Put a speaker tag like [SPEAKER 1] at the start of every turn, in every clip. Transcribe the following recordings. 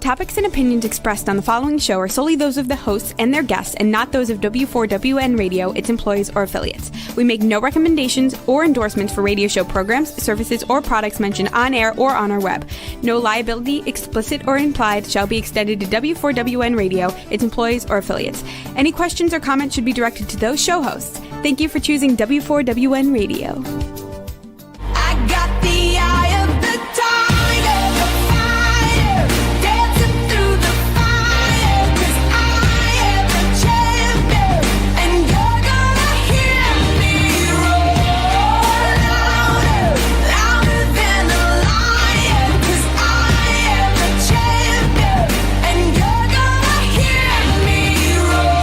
[SPEAKER 1] topics and opinions expressed on the following show are solely those of the hosts and their guests and not those of W4WN Radio, its employees, or affiliates. We make no recommendations or endorsements for radio show programs, services, or products mentioned on air or on our web. No liability, explicit or implied, shall be extended to W4WN Radio, its employees, or affiliates. Any questions or comments should be directed to those show hosts. Thank you for choosing W4WN Radio.
[SPEAKER 2] I got the eye of the tiger, the fighter, dancing through the fire, 'cause I am the champion, and you're gonna hear me roar louder, louder than a lion, 'cause I am the champion, and you're gonna hear me roar.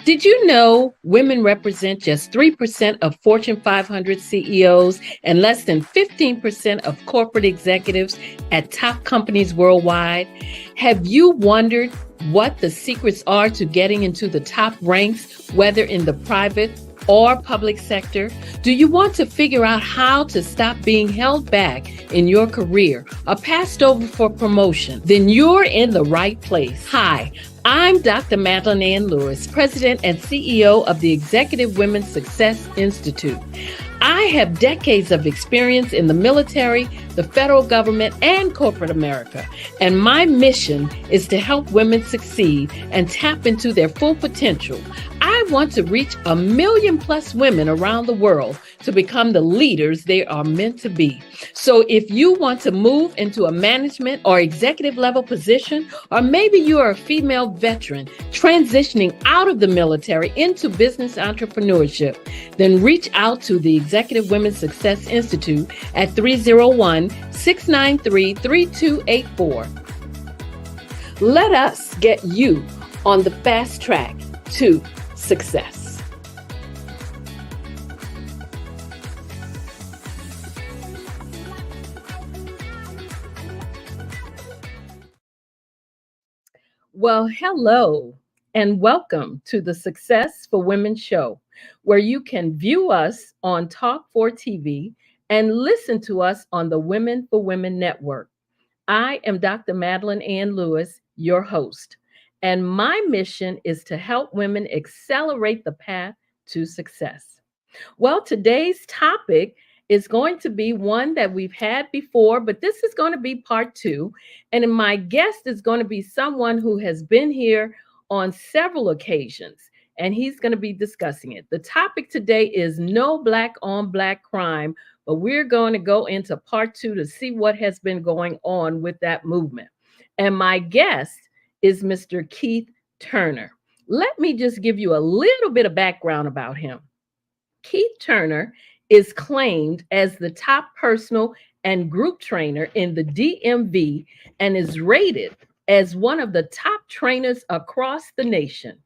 [SPEAKER 3] Did you know women represent just 3% of Fortune 500 CEOs and less than 15% of corporate executives at top companies worldwide? Have you wondered what the secrets are to getting into the top ranks, whether in the private or public sector? Do you want to figure out how to stop being held back in your career or passed over for promotion? Then you're in the right place. Hi, I'm Dr. Madeline Lewis, President and CEO of the Executive Women's Success Institute. I have decades of experience in the military, the federal government, and corporate America, and my mission is to help women succeed and tap into their full potential. I want to reach 1 million plus women around the world to become the leaders they are meant to be. So if you want to move into a management or executive level position, or maybe you are a female veteran transitioning out of the military into business entrepreneurship, then reach out to the Executive Women's Success Institute at 301-693-3284. Let us get you on the fast track to success. Well, hello and welcome to the Success for Women show, where you can view us on Talk 4 TV and listen to us on the Women for Women Network. I am Dr. Madeline Ann Lewis, your host, and my mission is to help women accelerate the path to success. Well, today's topic is going to be one that we've had before, but this is going to be part 2. And my guest is going to be someone who has been here on several occasions, and he's going to be discussing it. The topic today is no black on black crime, but we're going to go into part 2 to see what has been going on with that movement. And my guest is Mr. Keith Turner. Let me just give you a little bit of background about him. Keith Turner is claimed as the top personal and group trainer in the DMV and is rated as one of the top trainers across the nation.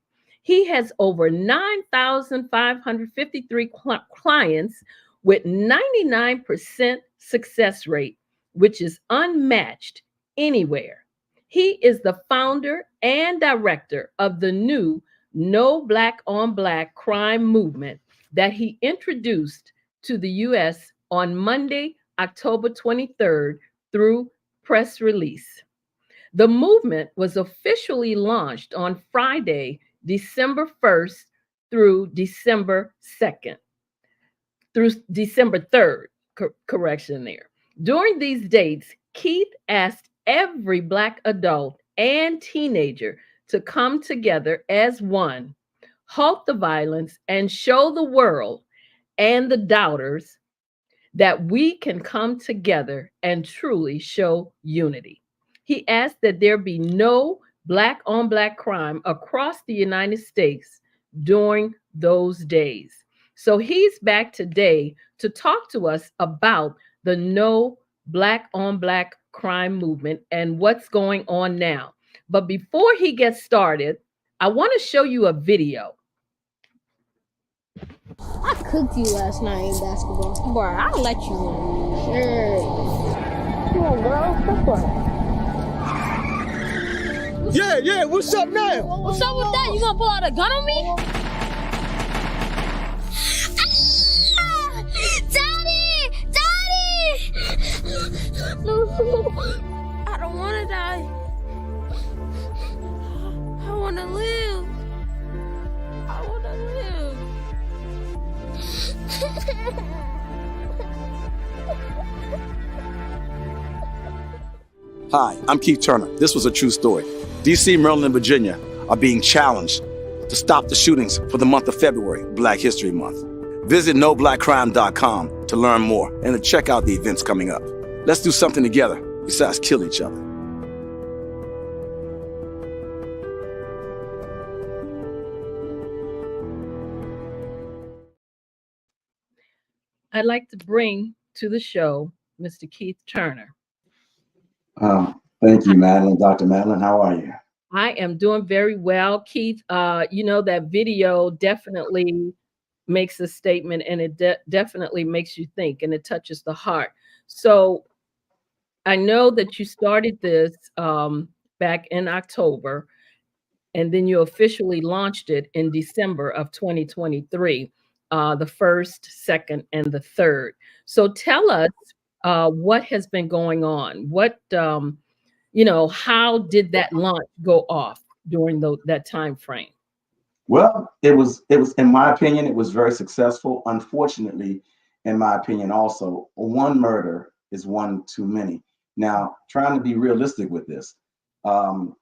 [SPEAKER 3] He has over 9,553 clients with 99% success rate, which is unmatched anywhere. He is the founder and director of the new No Black on Black Crime movement that he introduced to the U.S. on Monday, October 23rd through press release. The movement was officially launched on Friday, December 1st through December 2nd, through December 3rd, correction there. During these dates, Keith asked every Black adult and teenager to come together as one, halt the violence, and show the world and the doubters that we can come together and truly show unity. He asked that there be no black on black crime across the United States during those days. So he's back today to talk to us about the no black on black crime movement and what's going on now. But before he gets started, I want to show you a video.
[SPEAKER 4] I cooked you last night in basketball. Boy, I'll let you win. Sure. Come on, bro. What's up?
[SPEAKER 5] Yeah, what's up now?
[SPEAKER 4] What's up with that? You gonna pull out a gun on me? Daddy! No, I don't want to die. I want to live. I want to live.
[SPEAKER 5] Hi, I'm Keith Turner. This was a true story. DC, Maryland, and Virginia are being challenged to stop the shootings for the month of February, Black History Month. Visit NoBlackCrime.com to learn more and to check out the events coming up. Let's do something together besides kill each other.
[SPEAKER 3] I'd like to bring to the show Mr. Keith Turner.
[SPEAKER 5] Thank you, Madeline. Dr. Madeline, how are you?
[SPEAKER 3] I am doing very well, Keith. You know, that video definitely makes a statement, and it definitely makes you think, and it touches the heart. So I know that you started this back in October, and then you officially launched it in December of 2023, the first, second, and the third. So tell us what has been going on. What how did that launch go off during that time frame?
[SPEAKER 5] Well, it was, in my opinion, it was very successful. Unfortunately, in my opinion, also, one murder is one too many. Now, trying to be realistic with this, the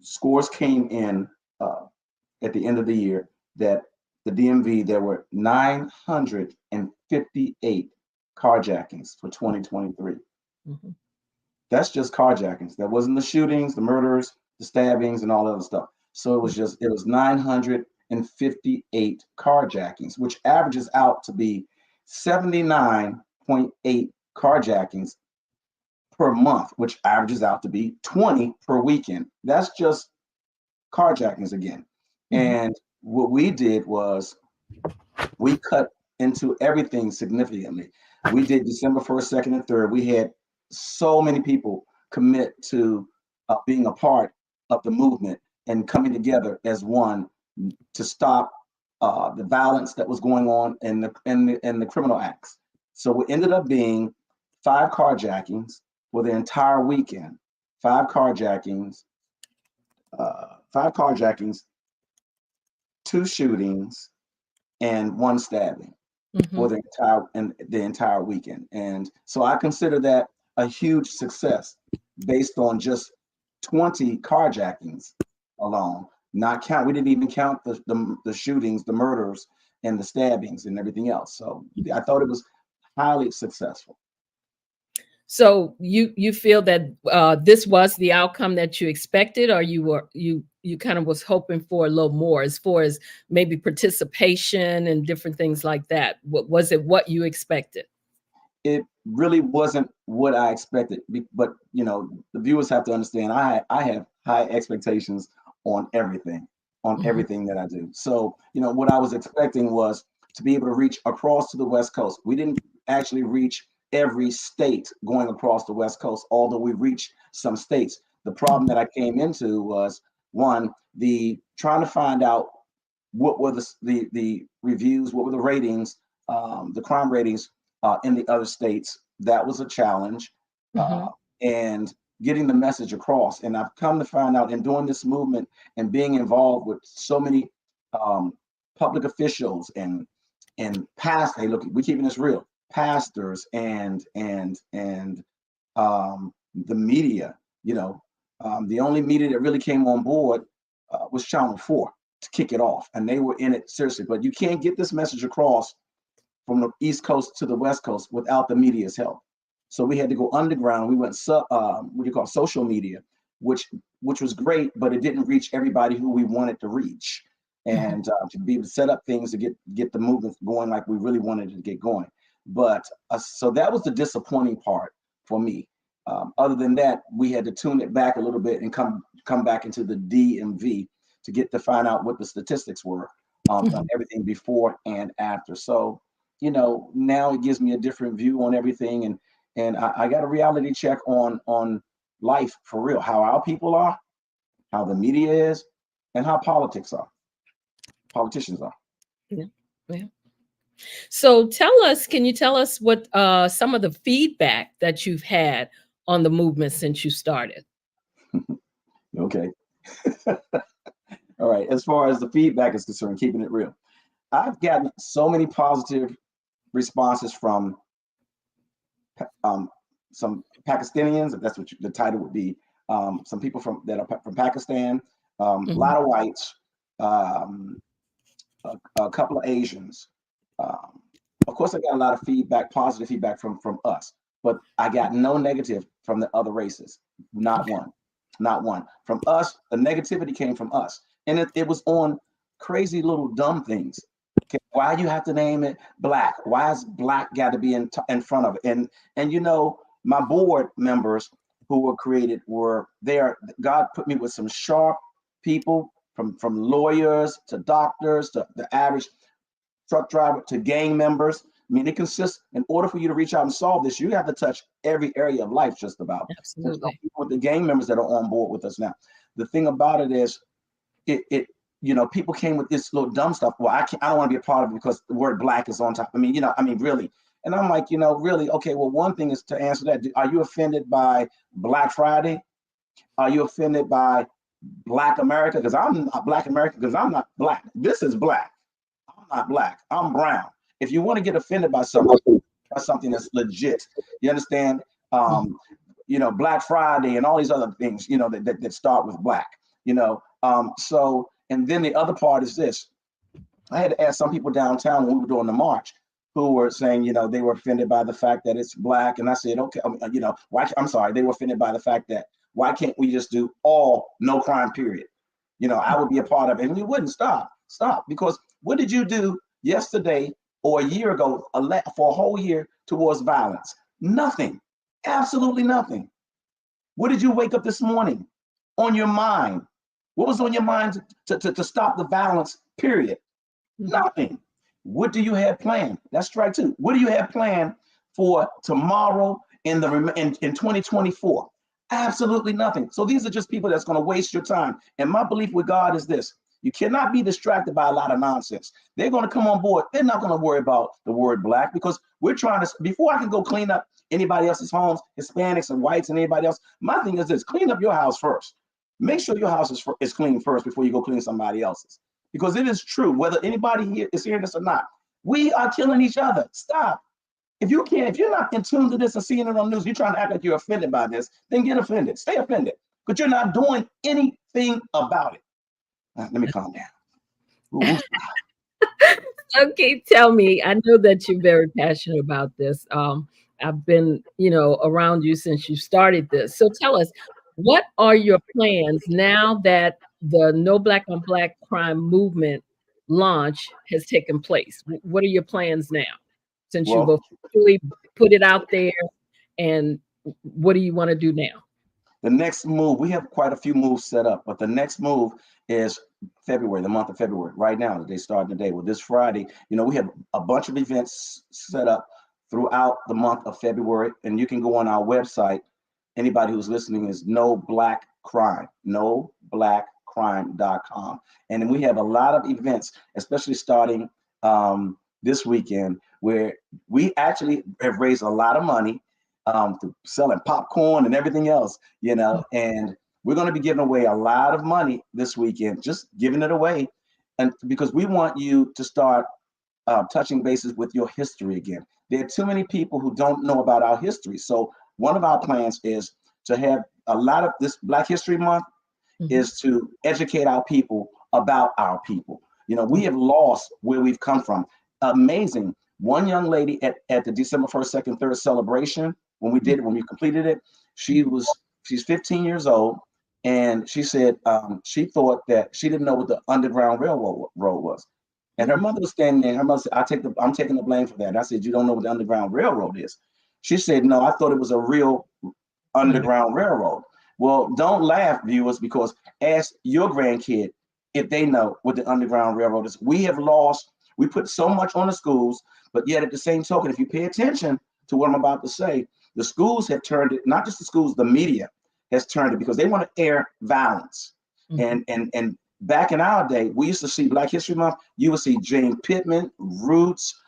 [SPEAKER 5] scores came in at the end of the year that the DMV, there were 958 carjackings for 2023.
[SPEAKER 3] Mm-hmm.
[SPEAKER 5] That's just carjackings. That wasn't the shootings, the murders, the stabbings, and all that other stuff. So it was 958 carjackings, which averages out to be 79.8 carjackings per month, which averages out to be 20 per weekend. That's just carjackings again.
[SPEAKER 3] Mm-hmm.
[SPEAKER 5] And what we did was we cut into everything significantly. We did December 1st, 2nd, and 3rd. We had so many people commit to being a part of the movement and coming together as one to stop the violence that was going on in the criminal acts. So it ended up being 5 carjackings for the entire weekend. 5 carjackings, 2 shootings, and 1 stabbing.
[SPEAKER 3] Mm-hmm.
[SPEAKER 5] For the entire weekend. And so I consider that a huge success based on just 20 carjackings alone. Not count, we didn't even count the shootings, the murders, and the stabbings and everything else. So I thought it was highly successful.
[SPEAKER 3] So you feel that this was the outcome that you expected, or you kind of was hoping for a little more as far as maybe participation and different things like that? Was it what you expected?
[SPEAKER 5] It really wasn't what I expected, but the viewers have to understand I have high expectations on everything,
[SPEAKER 3] Mm-hmm.
[SPEAKER 5] everything that I do. So what I was expecting was to be able to reach across to the West Coast. We didn't actually reach every state going across the West Coast, although we reached some states. The problem that I came into was, one, the trying to find out what were the reviews, what were the ratings, the crime ratings in the other states. That was a challenge,
[SPEAKER 3] Mm-hmm.
[SPEAKER 5] and getting the message across. And I've come to find out in doing this movement and being involved with so many public officials and past. Hey, look, we're keeping this real. Pastors and the media. The only media that really came on board was Channel 4 to kick it off, and they were in it seriously. But you can't get this message across from the East Coast to the West Coast without the media's help. So we had to go underground. We went social media, which was great, but it didn't reach everybody who we wanted to reach, and to be able to set up things to get the movement going like we really wanted to get going. But so that was the disappointing part for me. Other than that, we had to tune it back a little bit and come back into the DMV to find out what the statistics were on everything before and after. So, now it gives me a different view on everything, and I got a reality check on life for real, how our people are, how the media is, and how politicians are.
[SPEAKER 3] Yeah. So can you tell us what some of the feedback that you've had on the movement since you started?
[SPEAKER 5] Okay. All right. As far as the feedback is concerned, keeping it real, I've gotten so many positive responses from um, some Pakistanians, if that's what the title would be. Some people that are from Pakistan, a
[SPEAKER 3] Mhm.
[SPEAKER 5] lot of whites, um, a couple of Asians. Um, of course, I got a lot of feedback, positive feedback from us, but I got no negative from the other races. Not
[SPEAKER 3] Okay.
[SPEAKER 5] one, not one. From us, the negativity came from us, and it was on crazy little dumb things. Okay, why you have to name it black? Why is black got to be in front of it? And my board members who were created were there. God put me with some sharp people from lawyers to doctors to the average truck driver to gang members. I mean, it consists, in order for you to reach out and solve this, you have to touch every area of life just about. There's no
[SPEAKER 3] Absolutely.
[SPEAKER 5] people with the gang members that are on board with us now. The thing about it is, it people came with this little dumb stuff. Well, I don't want to be a part of it because the word black is on top. Really. And I'm like, really, okay, well, one thing is to answer that. Are you offended by Black Friday? Are you offended by Black America? Because I'm not Black American, because I'm not black. This is black. I'm not black. I'm brown. If you want to get offended by something that's legit, you understand?
[SPEAKER 3] Mhm.
[SPEAKER 5] Um, Black Friday and all these other things, that start with black, so, and then the other part is this. I had to ask some people downtown when we were doing the march who were saying, they were offended by the fact that it's black. And I said, okay, why, I'm sorry, they were offended by the fact that why can't we just do all no crime period? I would be a part of it. And we wouldn't stop. Because what did you do yesterday or a year ago for a whole year towards violence? Nothing, absolutely nothing. What did you wake up this morning on your mind? What was on your mind to stop the violence, period?
[SPEAKER 3] Mhm.
[SPEAKER 5] Nothing. What do you have planned? That's strike two. What do you have planned for tomorrow in 2024? Absolutely nothing. So these are just people that's going to waste your time. And my belief with God is this: you cannot be distracted by a lot of nonsense. They're going to come on board. They're not going to worry about the word black, because we're trying to, before I can go clean up anybody else's homes, Hispanics and whites and anybody else, my thing is this: clean up your house first. Make sure your house is clean first before you go clean somebody else's. Because it is true, whether anybody here is hearing this or not, we are killing each other. Stop. If you're not in tune to this and seeing it on news, you're trying to act like you're offended by this, then get offended. Stay offended. But you're not doing anything about it. Let me calm down. Ooh,
[SPEAKER 3] Okay, tell me. I know that you're very passionate about this. I've been, around you since you started this. So tell us, what are your plans now that the No Black on Black Crime movement launch has taken place? What are your plans now, since you've
[SPEAKER 5] well,
[SPEAKER 3] officially put it out there? And what do you want to do now?
[SPEAKER 5] the next move, we have quite a few moves set up, but the next move is February, the month of February. Right now, they start today. Well, this Friday, we have a bunch of events set up throughout the month of February, and you can go on our website. Anybody who's listening is No Black Crime, noblackcrime.com. And then we have a lot of events, especially starting this weekend, where we actually have raised a lot of money through selling popcorn and everything else, and we're going to be giving away a lot of money this weekend, just giving it away. And because we want you to start touching bases with your history again. There are too many people who don't know about our history. So one of our plans is to have a lot of this Black History Month
[SPEAKER 3] Mhm.
[SPEAKER 5] is to educate our people about our people. We have lost where we've come from. Amazing. One young lady at the December 1st, 2nd, 3rd celebration, when we completed it, she's 15 years old. And she said she thought that she didn't know what the Underground Railroad road was. And her
[SPEAKER 3] Mhm.
[SPEAKER 5] mother was standing there. Her mother said, I'm taking the blame for that. And I said, you don't know what the Underground Railroad is? She said, no, I thought it was a real
[SPEAKER 3] Under-
[SPEAKER 5] Underground Railroad. Well, don't laugh, viewers, because ask your grandkid if they know what the Underground Railroad is. We put so much on the schools, but yet at the same token, if you pay attention to what I'm about to say, the schools have turned it, not just the schools, the media has turned it, because they want to air violence.
[SPEAKER 3] Mhm.
[SPEAKER 5] And back in our day, we used to see Black History Month, you would see Jane Pittman, Roots,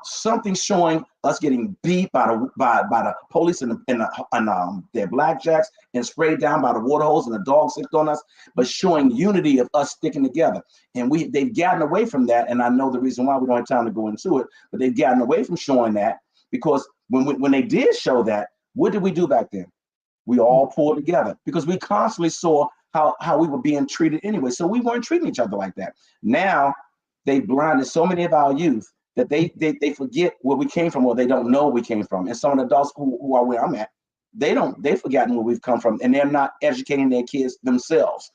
[SPEAKER 5] something showing us getting beat by the police and their blackjacks and sprayed down by the water hose and the dogs sicked on us, but showing unity of us sticking together. And they've gotten away from that. And I know the reason why. We don't have time to go into it, but they've gotten away from showing that, because when they did show that, what did we do back then? We all pulled together because we constantly saw how we were being treated anyway. So we weren't treating each other like that. Now they blinded so many of our youth that they forget where we came from, or they don't know where we came from. And some of the adults who are where I'm at, they've forgotten where we've come from, and they're not educating their kids themselves,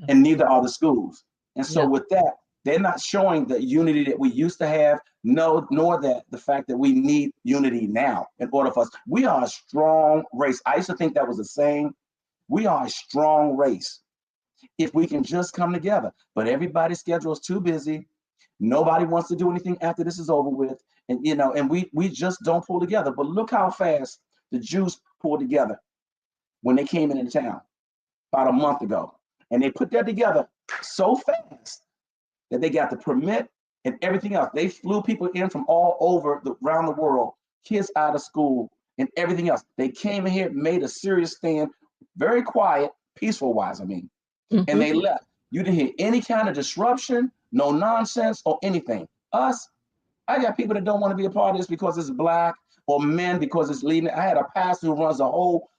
[SPEAKER 5] and neither are the schools. And so with that, they're not showing the unity that we used to have, nor that the fact that we need unity now in order for us. We are a strong race. I used to think that was a saying. We are a strong race if we can just come together. But everybody's schedule is too busy. Nobody wants to do anything after this is over with. And and we just don't pull together. But look how fast the Jews pulled together when they came into town about a month ago. And they put that together so fast that they got the permit and everything else. They flew people in from all over around the world, kids out of school and everything else. They came in here, made a serious stand, very quiet, peaceful wise, I mean, and they left. You didn't hear any kind of disruption, no nonsense or anything. Us, I got people that don't want to be a part of this because it's black, or men because it's leading. I had a pastor who runs a whole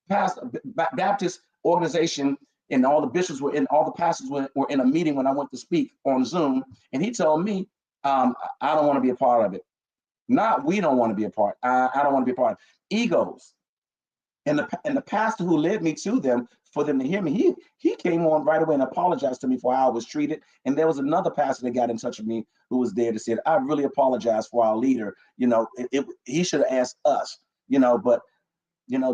[SPEAKER 5] Baptist organization, and all the bishops were in, all the pastors were in a meeting when I went to speak on Zoom, and he told me, I don't want to be a part of it. Not we don't want to be a part. I don't want to be a part of it. Egos. And the pastor who led me to them, for them to hear me, he came on right away and apologized to me for how I was treated. And there was another pastor that got in touch with me who was there to say, I really apologize for our leader. He should have asked us, but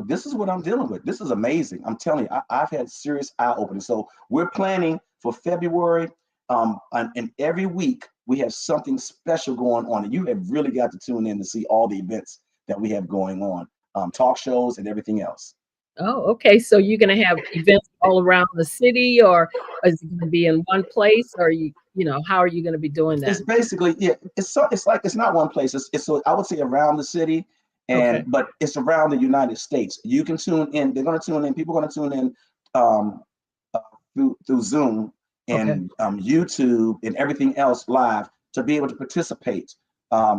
[SPEAKER 5] this is what I'm dealing with. This is amazing. I'm telling you, I've had serious eye opening. So we're planning for February, and every week we have something special going on. And you have really got to tune in to see all the events that we have going on, talk shows and everything else.
[SPEAKER 3] Oh, okay. So you're going to have events all around the city, or is it going to be in one place, or how are you going to be doing that?
[SPEAKER 5] It's basically, yeah, it's like it's not one place. It's so I would say around the city,
[SPEAKER 3] Okay.
[SPEAKER 5] but it's around the United States. You can tune in. They're going to tune in. People are going to tune in um, through Zoom
[SPEAKER 3] Okay.
[SPEAKER 5] and YouTube and everything else live to be able to participate.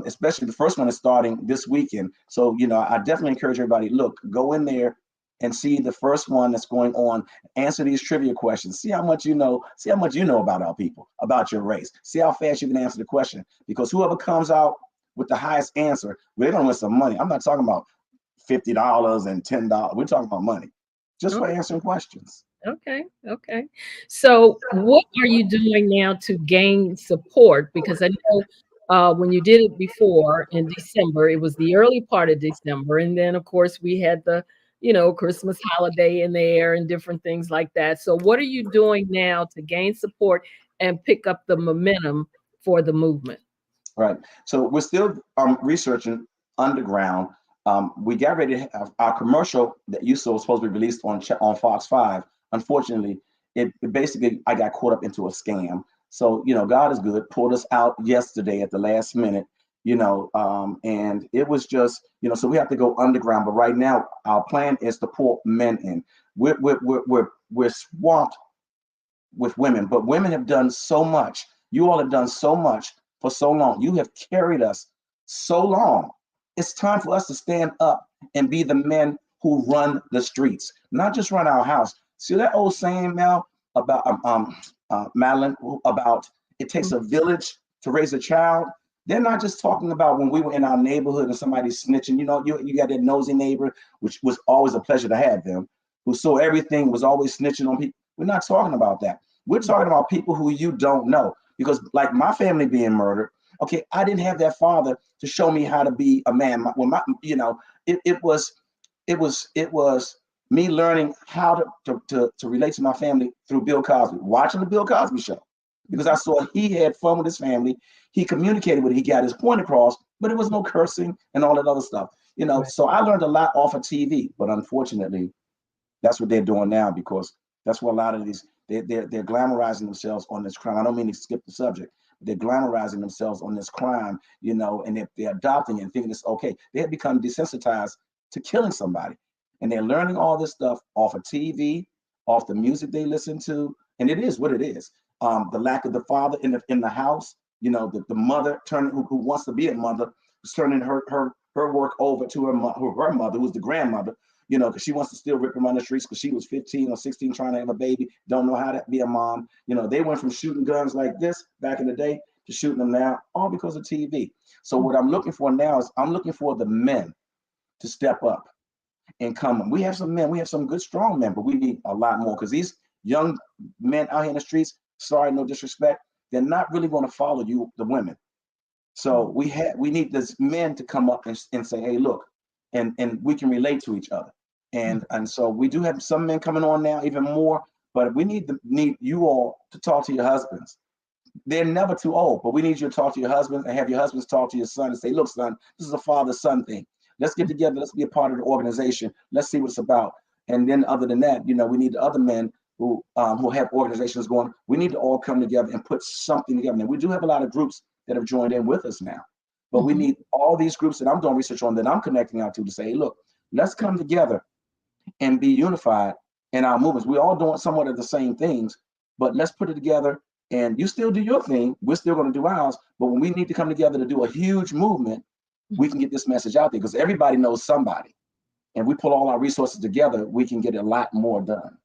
[SPEAKER 5] Especially the first one is starting this weekend. So I definitely encourage everybody. Look, go in there and see the first one that's going on. Answer these trivia questions. See how much you know. See how much you know about our people, about your race. See how fast you can answer the question. Because whoever comes out with the highest answer, we're gonna win some money. I'm not talking about $50 and $10. We're talking about money, just for answering questions.
[SPEAKER 3] Okay. Okay. So what are you doing now to gain support? Because I know when you did it before in December, it was the early part of December. And then, of course, we had the, Christmas holiday in there and different things like that. So what are you doing now to gain support and pick up the momentum for the movement?
[SPEAKER 5] Right. So we're still researching underground. We got ready to have our commercial that you saw was supposed to be released on Fox 5. Unfortunately, it basically, I got caught up into a scam. So, God is good, pulled us out yesterday at the last minute, and it was just, so we have to go underground. But right now, our plan is to pull men in. We're swamped with women, but women have done so much. You all have done so much for so long. You have carried us so long. It's time for us to stand up and be the men who run the streets, not just run our house. See that old saying, Mel, about Madeline, about it takes a village to raise a child. They're not just talking about when we were in our neighborhood and somebody's snitching. You got that nosy neighbor, which was always a pleasure to have them, who saw everything, was always snitching on people. We're not talking about that. We're talking about people who you don't know. Because like my family being murdered, okay, I didn't have that father to show me how to be a man. It was me learning how to relate to my family through Bill Cosby, watching the Bill Cosby show, because I saw he had fun with his family. He communicated with it. He got his point across, but it was no cursing and all that other stuff.
[SPEAKER 3] Right.
[SPEAKER 5] So I learned a lot off of TV, but unfortunately, that's what they're doing now, because that's what a lot of these they're glamorizing themselves on this crime. I don't mean to skip the subject, they're glamorizing themselves on this crime, you know, and if they're adopting it and thinking it's okay, they have become desensitized to killing somebody. And they're learning all this stuff off of TV, off the music they listen to, and it is what it is. The lack of the father in the house, you know, the mother turning who wants to be a mother, is turning her work over to her mother, who's the grandmother, you know, because she wants to still rip them on the streets because she was 15 or 16 trying to have a baby, don't know how to be a mom. You know, they went from shooting guns like this back in the day to shooting them now, all because of TV. So what I'm looking for now is I'm looking for the men to step up and come. We have some men, we have some good, strong men, but we need a lot more because these young men out here in the streets, sorry, no disrespect, they're not really going to follow you, the women. So we need these men to come up and say, hey, look, and we can relate to each other. And so we do have some men coming on now, even more, but we need you all to talk to your husbands. They're never too old, but we need you to talk to your husbands and have your husbands talk to your son and say, look, son, this is a father-son thing. Let's get together. Let's be a part of the organization. Let's see what it's about. And then other than that, you know, we need the other men who have organizations going. We need to all come together and put something together. And we do have a lot of groups that have joined in with us now, but we need all these groups that I'm doing research on, that I'm connecting out to say, hey, look, let's come together and be unified in our movements. We're all doing somewhat of the same things, but let's put it together. And you still do your thing. We're still going to do ours. But when we need to come together to do a huge movement, we can get this message out there because everybody knows somebody. And we pull all our resources together, we can get a lot more done.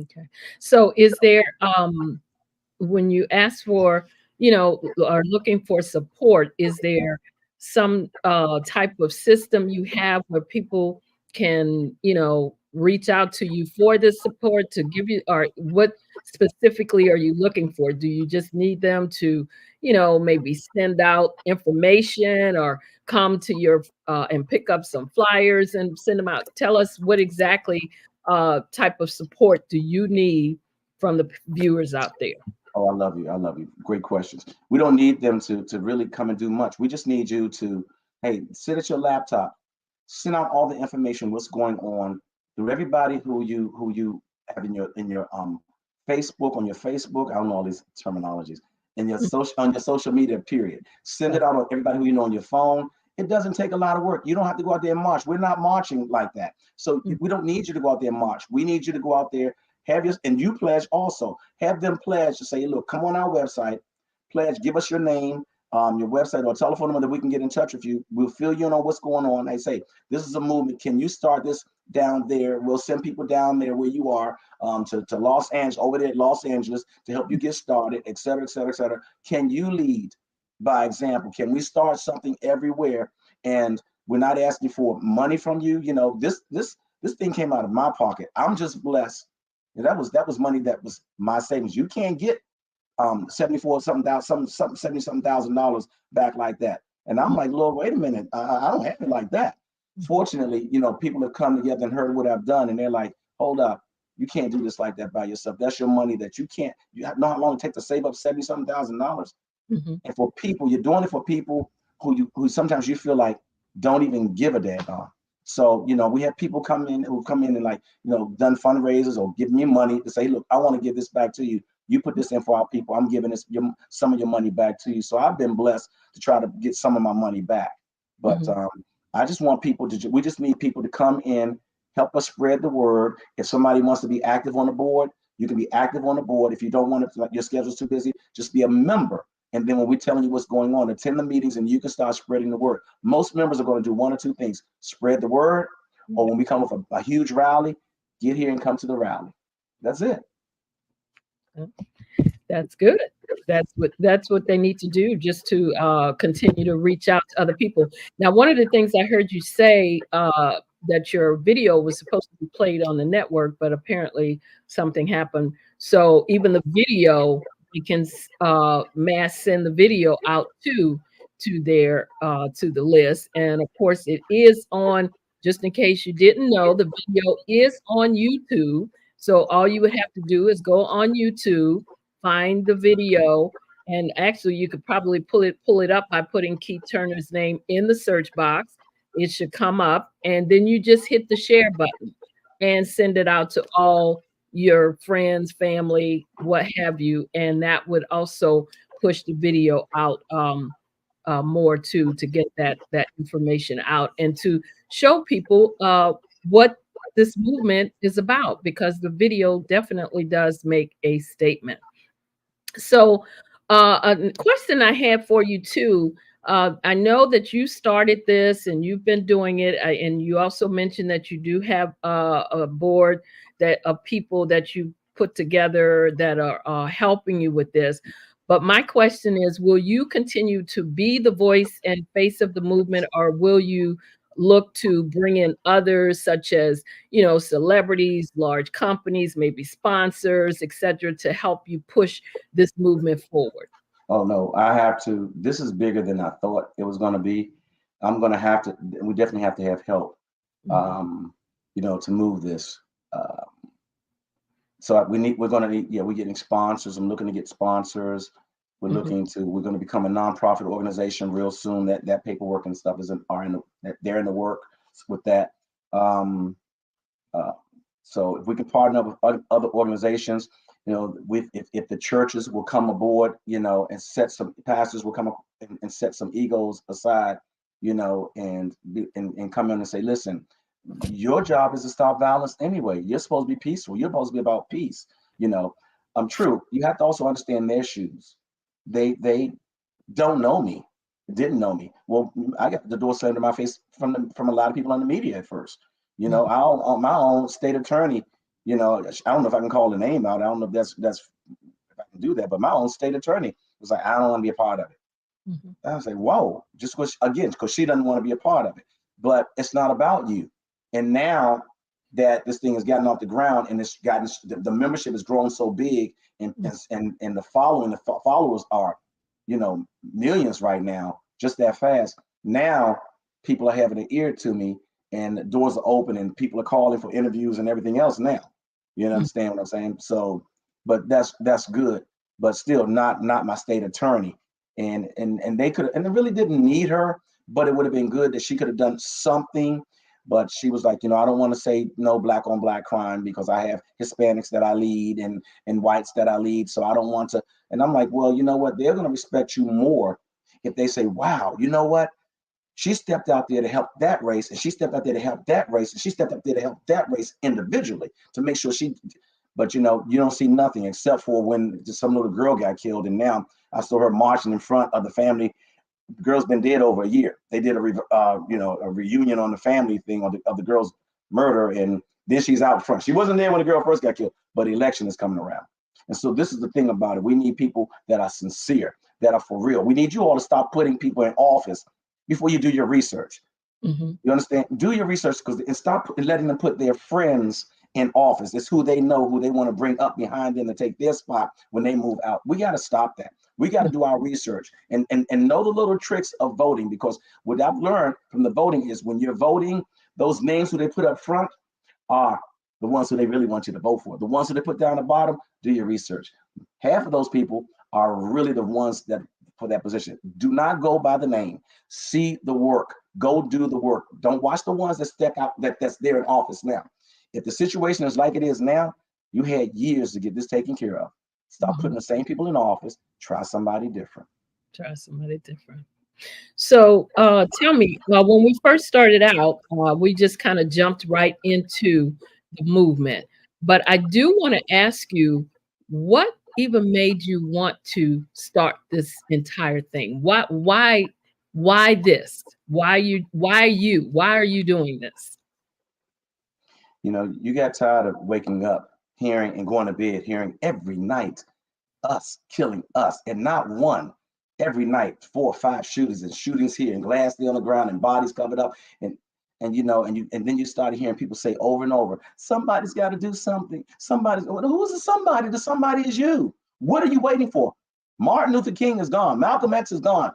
[SPEAKER 3] Okay. So is there, when you ask for, you know, are looking for support, is there some type of system you have where people can, you know, reach out to you for this support to give you, or what specifically are you looking for? Do you just need them to, you know, maybe send out information or come to your and pick up some flyers and send them out? Tell us what exactly type of support do you need from the viewers out there?
[SPEAKER 5] Oh, I love you. I love you. Great questions. We don't need them to really come and do much. We just need you to, hey, sit at your laptop, send out all the information, what's going on through everybody who you have in your Facebook, on your Facebook. I don't know all these terminologies. In your social media, period. Send it out on everybody who you know on your phone. It doesn't take a lot of work. You don't have to go out there and march. We're not marching like that. So we don't need you to go out there and march. We need you to go out there, and you pledge also. Have them pledge to say, look, come on our website, pledge, give us your name, your website or telephone number that we can get in touch with you. We'll fill you in on what's going on. They say, this is a movement. Can you start this down there? We'll send people down there where you are, to Los Angeles, over there at Los Angeles, to help you get started, et cetera, et cetera, et cetera. Can you lead by example? Can we start something everywhere? And we're not asking for money from you. You know, this thing came out of my pocket. I'm just blessed. And that was money that was my savings. You can't get $70,000 back like that. And I'm like, Lord, wait a minute, I don't have it like that. Fortunately, you know, people have come together and heard what I've done, and they're like, hold up, you can't do this like that by yourself. That's your money that you can't. You know how long it takes to save up $70,000. And for people, you're doing it for people who sometimes you feel like don't even give a damn. So, you know, we have people who come in and, like, you know, done fundraisers or give me money to say, look, I want to give this back to you. You put this in for our people. I'm giving some of your money back to you. So I've been blessed to try to get some of my money back. But I just want people we just need people to come in, help us spread the word. If somebody wants to be active on the board, you can be active on the board. If you don't want to, like, your schedule's too busy, just be a member. And then when we're telling you what's going on, attend the meetings and you can start spreading the word. Most members are going to do one or two things: spread the word, or when we come with a huge rally, get here and come to the rally. That's it.
[SPEAKER 3] That's good. That's what they need to do, just to continue to reach out to other people. Now, one of the things I heard you say, that your video was supposed to be played on the network, but apparently something happened. So even the video, you can mass send the video out to their to the list. And of course, it is on. Just in case you didn't know, the video is on YouTube. So all you would have to do is go on YouTube, find the video, and actually you could probably pull it up by putting Keith Turner's name in the search box. It should come up, and then you just hit the share button and send it out to all your friends, family, what have you. And that would also push the video out more to get that information out and to show people what this movement is about, because the video definitely does make a statement. So, a question I have for you too. I know that you started this and you've been doing it, and you also mentioned that you do have a board that of people that you put together that are helping you with this. But my question is, will you continue to be the voice and face of the movement, or will you look to bring in others, such as, celebrities, large companies, maybe sponsors, etc., to help you push this movement forward?
[SPEAKER 5] Oh no, I have to. This is bigger than I thought it was going to be. I'm going to have to. We definitely have to have help,
[SPEAKER 3] Mhm,
[SPEAKER 5] to move this. Uh, so we need. We're going to need. Yeah, we're getting sponsors. I'm looking to get sponsors.
[SPEAKER 3] mhm,
[SPEAKER 5] We're going to become a nonprofit organization real soon. That paperwork and stuff they're in the work with that. Um, uh, so if we can partner up with other organizations, with if the churches will come aboard, and set some pastors will come up and set some egos aside, and come in and say, listen, your job is to stop violence anyway. You're supposed to be peaceful. You're supposed to be about peace. You know, true. You have to also understand their shoes. They don't know me, didn't know me. Well, I got the door slammed in my face from a lot of people in the media at first.
[SPEAKER 3] mhm,
[SPEAKER 5] On my own state attorney, I don't know if I can call the name out. I don't know if that's if I can do that, but my own state attorney was like, I don't want to be a part of it.
[SPEAKER 3] mhm,
[SPEAKER 5] I was like, whoa, just because she doesn't want to be a part of it. But it's not about you. And now that this thing has gotten off the ground and it's gotten the membership has grown so big, and
[SPEAKER 3] mhm,
[SPEAKER 5] and the following, followers are, millions right now, just that fast. Now people are having an ear to me, and the doors are open, and people are calling for interviews and everything else now. You
[SPEAKER 3] mhm,
[SPEAKER 5] understand what I'm saying? So, but that's good, but still not my state attorney. And they could, and they really didn't need her, but it would have been good that she could have done something. But she was like, I don't want to say no black on black crime because I have Hispanics that I lead and whites that I lead, so I don't want to. And I'm like, well, you know what? They're going to respect you more if they say, wow, you know what? She stepped out there to help that race, and she stepped out there to help that race, and she stepped out there to help that race individually to make sure she. But you don't see nothing except for when just some little girl got killed, and now I saw her marching in front of the family. The girl's been dead over a year. They did a reunion on the family thing of the girl's murder, and then she's out front. She wasn't there when the girl first got killed, but the election is coming around. And so this is the thing about it. We need people that are sincere, that are for real. We need you all to stop putting people in office before you do your research.
[SPEAKER 3] mhm,
[SPEAKER 5] You understand? Do your research, and stop letting them put their friends in office. It's who they know, who they want to bring up behind them to take their spot when they move out. We got to stop that. We got to do our research and know the little tricks of voting, because what I've learned from the voting is when you're voting, those names who they put up front are the ones who they really want you to vote for. The ones who they put down the bottom, do your research. Half of those people are really the ones that for that position. Do not go by the name. See the work. Go do the work. Don't watch the ones that step out that's there in office now. If the situation is like it is now, you had years to get this taken care of. Stop
[SPEAKER 3] mhm.
[SPEAKER 5] putting the same people in office. Try somebody different.
[SPEAKER 3] Try somebody different. So, tell me, when we first started out, we just kind of jumped right into the movement. But I do want to ask you, what even made you want to start this entire thing? Why this? Why are you doing this?
[SPEAKER 5] You got tired of waking up, hearing and going to bed, hearing every night us killing us, and not one. Every night, 4 or 5 shootings and shootings here, and glass there on the ground, and bodies covered up, and then you started hearing people say over and over, "Somebody's got to do something. Somebody's who's the somebody? The somebody is you. What are you waiting for?" Martin Luther King is gone. Malcolm X is gone.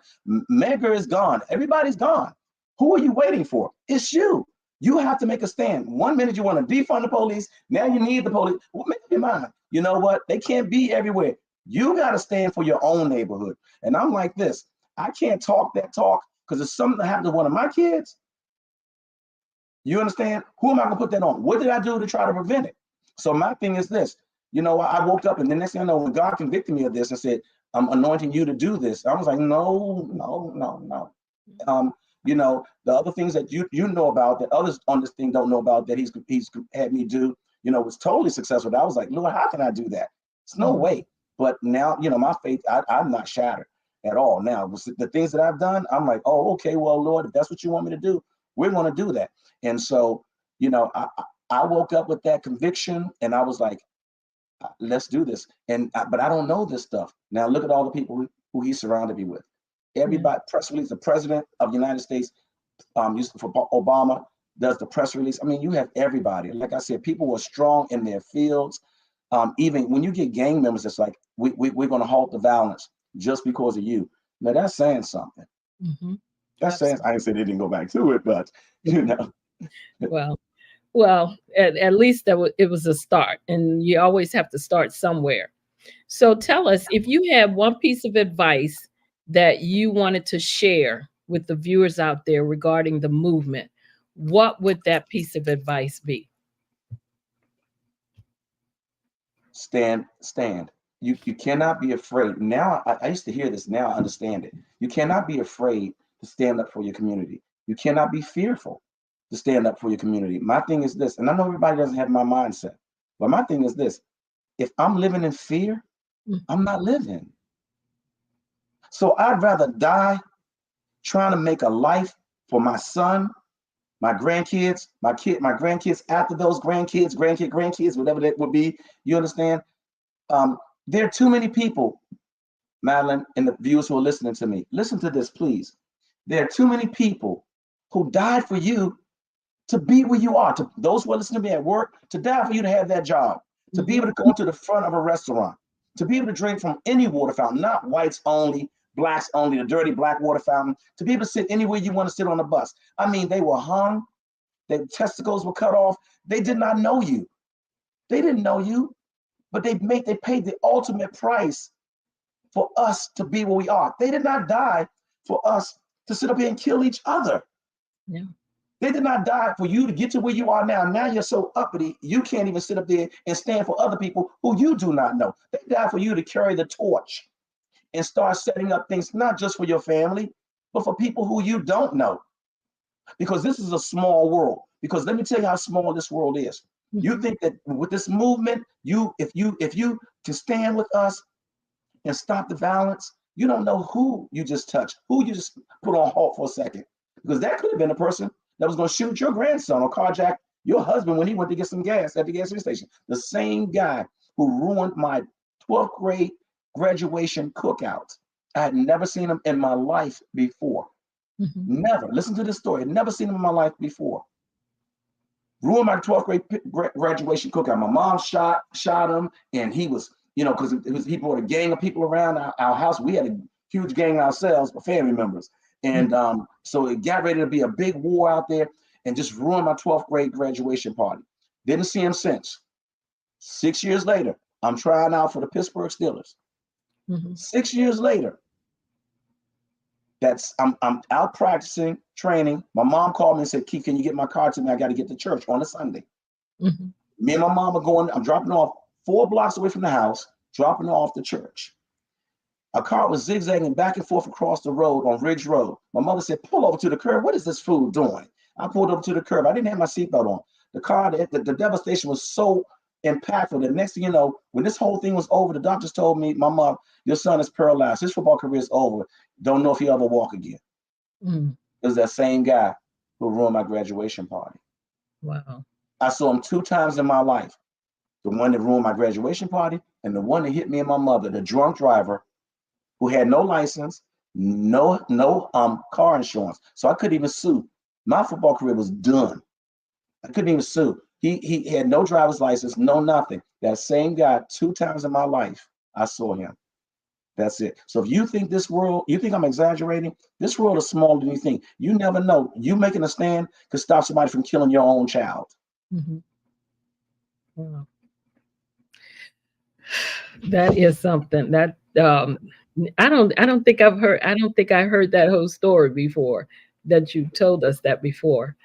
[SPEAKER 5] Medgar is gone. Everybody's gone. Who are you waiting for? It's you. You have to make a stand. One minute you want to defund the police, now you need the police. Well, make up your mind. You know what? They can't be everywhere. You got to stand for your own neighborhood. And I'm like this. I can't talk that talk because if something happened to one of my kids, you understand? Who am I going to put that on? What did I do to try to prevent it? So my thing is this. I woke up, and the next thing I know, when God convicted me of this and said, I'm anointing you to do this. I was like, no, no, no, no. You know, the other things that you know about that others on this thing don't know about that he's had me do, you know, was totally successful. I was like, Lord, how can I do that? It's no way. But now, you know, my faith, I'm not shattered at all. Now, the things that I've done, I'm like, oh, okay, well, Lord, if that's what you want me to do, we're going to do that. And so, you know, I woke up with that conviction, and I was like, let's do this. But I don't know this stuff. Now look at all the people who he surrounded me with. Everybody, press release, the president of the United States, used for Obama, does the press release. I mean, you have everybody. Like I said, people were strong in their fields. Even when you get gang members, it's like, we're going to halt the violence just because of you. Now that's saying something. That's saying, I didn't say they didn't go back to it, but you know.
[SPEAKER 3] Well, at least it was a start, and you always have to start somewhere. So tell us, if you had one piece of advice that you wanted to share with the viewers out there regarding the movement, what would that piece of advice be?
[SPEAKER 5] Stand. You cannot be afraid. Now, I used to hear this, now I understand it. You cannot be afraid to stand up for your community. You cannot be fearful to stand up for your community. My thing is this, and I know everybody doesn't have my mindset, but my thing is this: if I'm living in fear, I'm not living. So I'd rather die trying to make a life for my son, my grandkids, my grandkids, after those grandkids, whatever that would be. You understand? There are too many people, Madeline, and the viewers who are listening to me. Listen to this, please. There are too many people who died for you to be where you are. To those who are listening to me at work, to die for you to have that job, to be able to go to the front of a restaurant, to be able to drink from any water fountain, not whites only, blacks only, the dirty black water fountain, to be able to sit anywhere you want to sit on the bus. I mean, they were hung, their testicles were cut off. They did not know you. They didn't know you, but they paid the ultimate price for us to be where we are. They did not die for us to sit up here and kill each other.
[SPEAKER 3] Yeah.
[SPEAKER 5] They did not die for you to get to where you are now. Now you're so uppity, you can't even sit up there and stand for other people who you do not know. They died for you to carry the torch and start setting up things, not just for your family, but for people who you don't know. Because this is a small world. Because let me tell you how small this world is. You think that with this movement, if you can stand with us and stop the violence, you don't know who you just touched, who you just put on halt for a second. Because that could have been a person that was going to shoot your grandson or carjack your husband when he went to get some gas at the gas station. The same guy who ruined my 12th grade graduation cookout. I had never seen him in my life before. Never. Listen to this story. I'd never seen him in my life before. Ruined my 12th grade graduation cookout. My mom shot him, and he was, you know, because he brought a gang of people around our house. We had a huge gang ourselves, but family members. And so it got ready to be a big war out there, and just ruined my 12th grade graduation party. Didn't see him since. 6 years later, I'm trying out for the Pittsburgh Steelers. 6 years later, I'm out practicing, training. My mom called me and said, Keith, can you get my car to me? I got to get to church on a Sunday. Me and my mom are going, I'm dropping off 4 blocks away from the house, dropping off the church. A car was zigzagging back and forth across the road on Ridge Road. My mother said, pull over to the curb. What is this fool doing? I pulled over to the curb. I didn't have my seatbelt on. The car, the devastation was so impactful. The next thing you know, when this whole thing was over, the doctors told me, my mom, your son is paralyzed. His football career is over. Don't know if he'll ever walk again. It was that same guy who ruined my graduation party.
[SPEAKER 3] Wow.
[SPEAKER 5] I saw him 2 times in my life. The one that ruined my graduation party and the one that hit me and my mother, the drunk driver who had no license, no car insurance. So I couldn't even sue. My football career was done. I couldn't even sue. He had no driver's license, no nothing. That same guy 2 times in my life, I saw him. That's it. So if you think this world, you think I'm exaggerating, this world is smaller than you think. You never know. You making a stand could stop somebody from killing your own child.
[SPEAKER 3] Wow. That is something that I don't think I heard that whole story before, that you told us that before,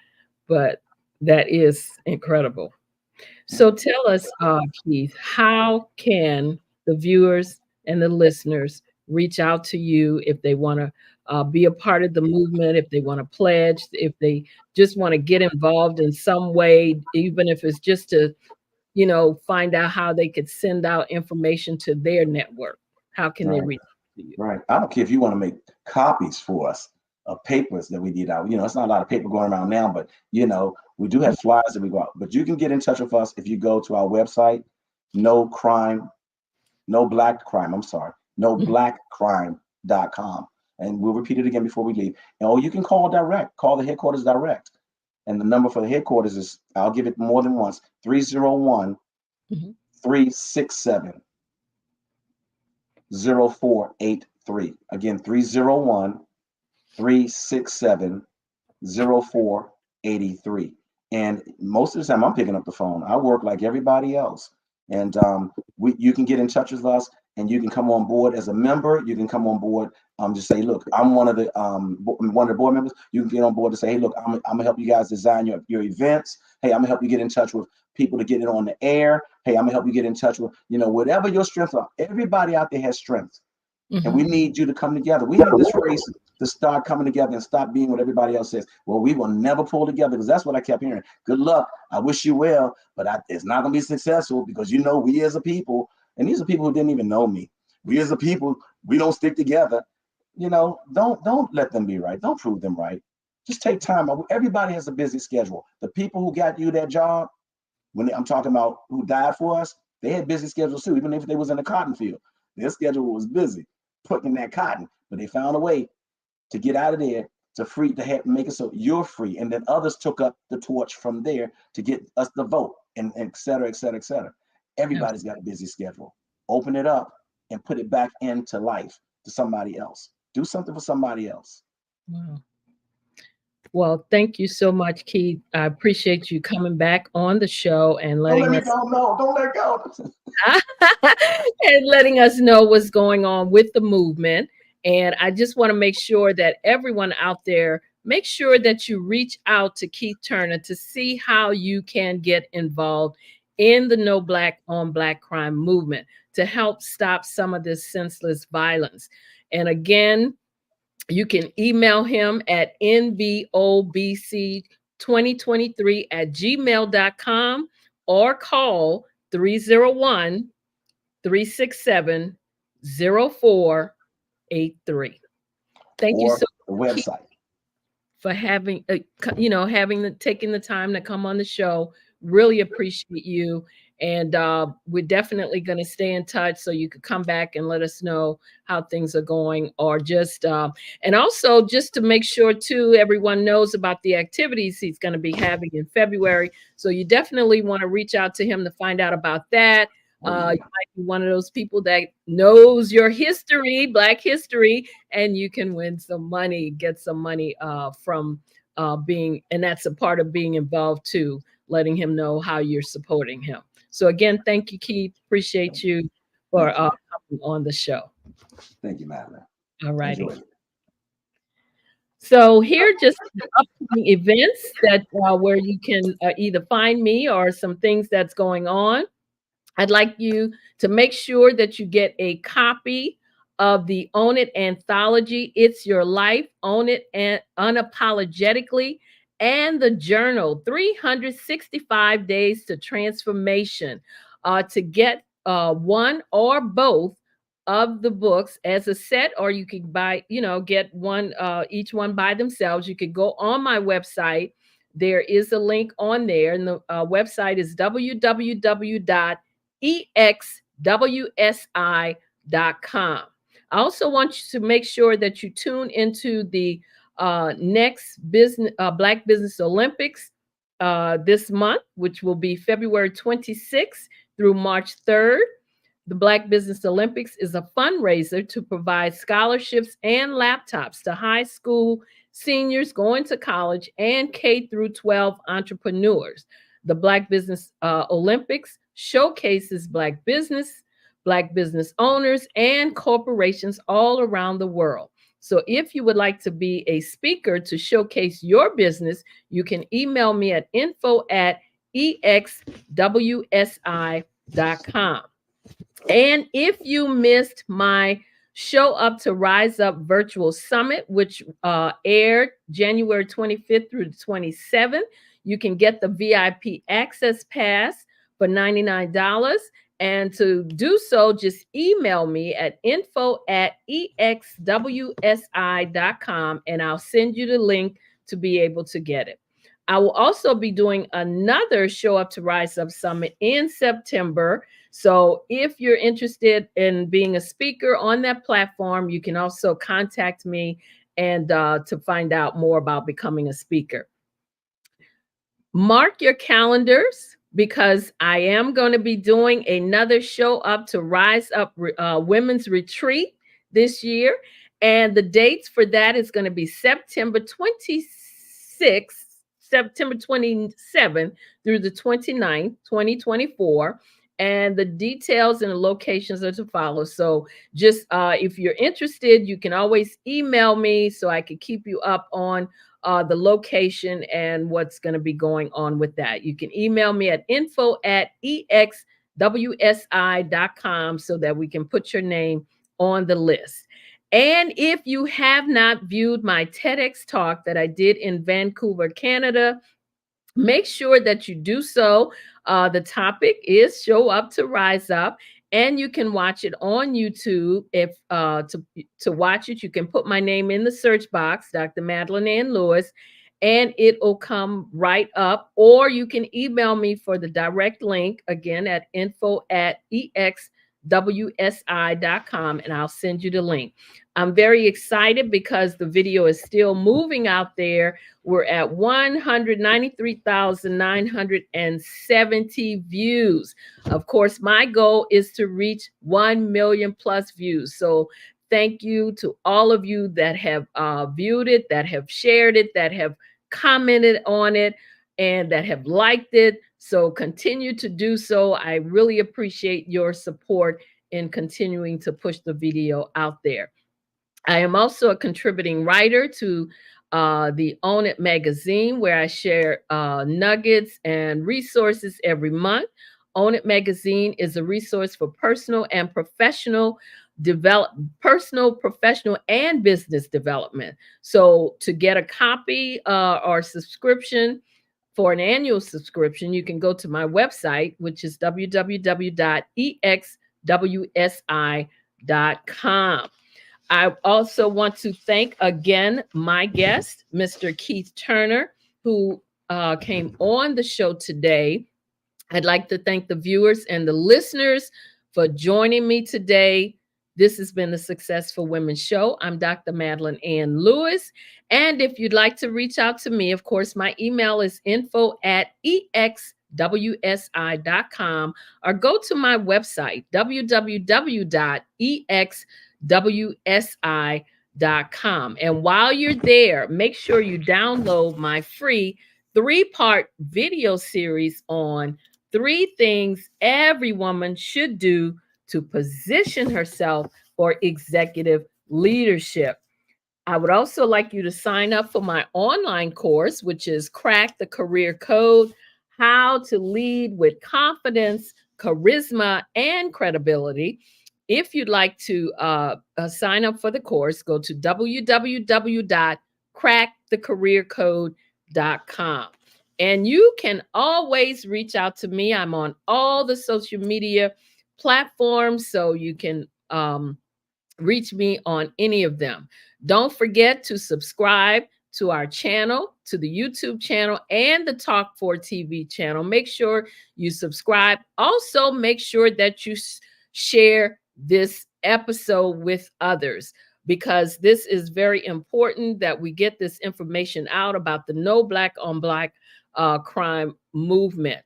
[SPEAKER 3] but that is incredible. So tell us, Keith, how can the viewers and the listeners reach out to you if they want to be a part of the movement, if they want to pledge, if they just want to get involved in some way, even if it's just to, find out how they could send out information to their network. How can they
[SPEAKER 5] Right.
[SPEAKER 3] reach out to you?
[SPEAKER 5] Right. I don't care if you want to make copies for us of papers that we need out. It's not a lot of paper going around now, but we do have flyers that we go out. But you can get in touch with us if you go to our website, no crime, no black crime, I'm sorry, no blackcrime.com. And we'll repeat it again before we leave. Or you can call the headquarters direct. And the number for the headquarters is, I'll give it more than once, 301 367 0483. Again, 301 367 0483. And most of the time I'm picking up the phone. I work like everybody else. And you can get in touch with us, and you can come on board as a member. You can come on board. Just say, look, I'm one of the board members. You can get on board to say, hey, look, I'm gonna help you guys design your events. Hey, I'm gonna help you get in touch with people to get it on the air. Hey, I'm gonna help you get in touch with, whatever your strengths are. Everybody out there has strengths. And we need you to come together. We need this race to start coming together and stop being what everybody else says. Well, we will never pull together, because that's what I kept hearing. Good luck. I wish you well, but it's not going to be successful, because we as a people, and these are people who didn't even know me. We as a people, we don't stick together. Don't let them be right. Don't prove them right. Just take time. Everybody has a busy schedule. The people who got you that job, I'm talking about who died for us, they had busy schedules too, even if they was in the cotton field. Their schedule was busy putting in that cotton, but they found a way to get out of there, to make it so you're free. And then others took up the torch from there to get us the vote, and et cetera, et cetera, et cetera. Everybody's got a busy schedule. Open it up and put it back into life to somebody else. Do something for somebody else.
[SPEAKER 3] Wow. Well, thank you so much, Keith. I appreciate you coming back on the show and letting us
[SPEAKER 5] Don't let go.
[SPEAKER 3] and letting us know what's going on with the movement. And I just want to make sure that everyone out there, make sure that you reach out to Keith Turner to see how you can get involved in the No Black on Black Crime movement to help stop some of this senseless violence. And again, you can email him at nvobc2023@gmail.com or call 301 367 0483. Thank you
[SPEAKER 5] Or
[SPEAKER 3] so
[SPEAKER 5] the
[SPEAKER 3] much
[SPEAKER 5] website.
[SPEAKER 3] for taking the time to come on the show. Really appreciate you. And we're definitely going to stay in touch, so you could come back and let us know how things are going, or just and also just to make sure too, everyone knows about the activities he's going to be having in February. So you definitely want to reach out to him to find out about that. You might be one of those people that knows your history, Black history, and you can win some money, get some money from being, and that's a part of being involved too, letting him know how you're supporting him. So again, thank you, Keith. Appreciate you for coming on the show.
[SPEAKER 5] Thank you, Madeline.
[SPEAKER 3] All righty.
[SPEAKER 5] Enjoy it.
[SPEAKER 3] So here are just the upcoming events that where you can either find me or some things that's going on. I'd like you to make sure that you get a copy of the Own It anthology, It's Your Life, Own It and Unapologetically, and the journal, 365 Days to Transformation. To get one or both of the books as a set, or you could get one, each one by themselves. You could go on my website. There is a link on there, and the website is www.exwsi.com. I also want you to make sure that you tune into the next Black Business Olympics this month, which will be February 26th through March 3rd. The Black Business Olympics is a fundraiser to provide scholarships and laptops to high school seniors going to college and K through 12 entrepreneurs. The Black Business Olympics showcases Black business owners, and corporations all around the world. So if you would like to be a speaker to showcase your business, you can email me at info@exwsi.com. And if you missed my Show Up to Rise Up Virtual Summit, which aired January 25th through the 27th. You can get the VIP access pass for $99. And to do so, just email me at info@exwsi.com and I'll send you the link to be able to get it. I will also be doing another Show Up to Rise Up Summit in September. So if you're interested in being a speaker on that platform, you can also contact me and to find out more about becoming a speaker. Mark your calendars because I am going to be doing another Show Up to Rise Up Women's Retreat this year. And the dates for that is going to be September 26th, September 27th through the 29th, 2024. And the details and the locations are to follow. So just if you're interested, you can always email me so I can keep you up on the location and what's going to be going on with that. You can email me at info@exwsi.com so that we can put your name on the list. And if you have not viewed my TEDx talk that I did in Vancouver, Canada, make sure that you do so. The topic is Show Up to Rise Up, and you can watch it on YouTube. If to watch it, you can put my name in the search box, Dr. Madeline Ann Lewis, and it will come right up. Or you can email me for the direct link again at info@exwsi.com, and I'll send you the link. I'm very excited because the video is still moving out there. We're at 193,970 views. Of course, my goal is to reach 1 million plus views. So thank you to all of you that have viewed it, that have shared it, that have commented on it, and that have liked it. So continue to do so. I really appreciate your support in continuing to push the video out there. I am also a contributing writer to the Own It magazine, where I share nuggets and resources every month. Own It magazine is a resource for personal, professional, and business development. So to get a copy or subscription for an annual subscription, you can go to my website, which is www.exwsi.com. I also want to thank again my guest, Mr. Keith Turner, who came on the show today. I'd like to thank the viewers and the listeners for joining me today. This has been the Successful Women Show. I'm Dr. Madeline Ann Lewis. And if you'd like to reach out to me, of course, my email is info@exwsi.com, or go to my website, www.exwsi.com. And while you're there, make sure you download my free 3-part video series on 3 things every woman should do to position herself for executive leadership. I would also like you to sign up for my online course, which is Crack the Career Code: How to Lead with Confidence, Charisma, and Credibility. If you'd like to sign up for the course, go to www.crackthecareercode.com. And you can always reach out to me. I'm on all the social media platforms, so you can reach me on any of them. Don't forget to subscribe to our channel, to the YouTube channel and the Talk 4 TV channel. Make sure you subscribe. Also, make sure that you share this episode with others, because this is very important that we get this information out about the No Black on Black crime movement.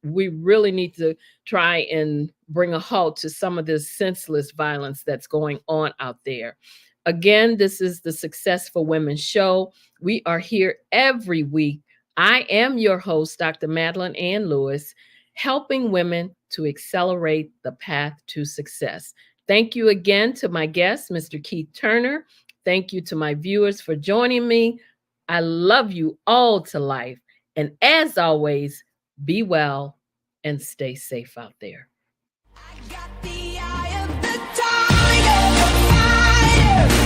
[SPEAKER 3] We really need to try and bring a halt to some of this senseless violence that's going on out there. Again, this is the Successful Women Show. We are here every week. I am your host, Dr. Madeline Ann Lewis, helping women to accelerate the path to success. Thank you again to my guest, Mr. Keith Turner. Thank you to my viewers for joining me. I love you all to life. And as always, be well and stay safe out there.
[SPEAKER 2] I got the eye of the tiger. fighter.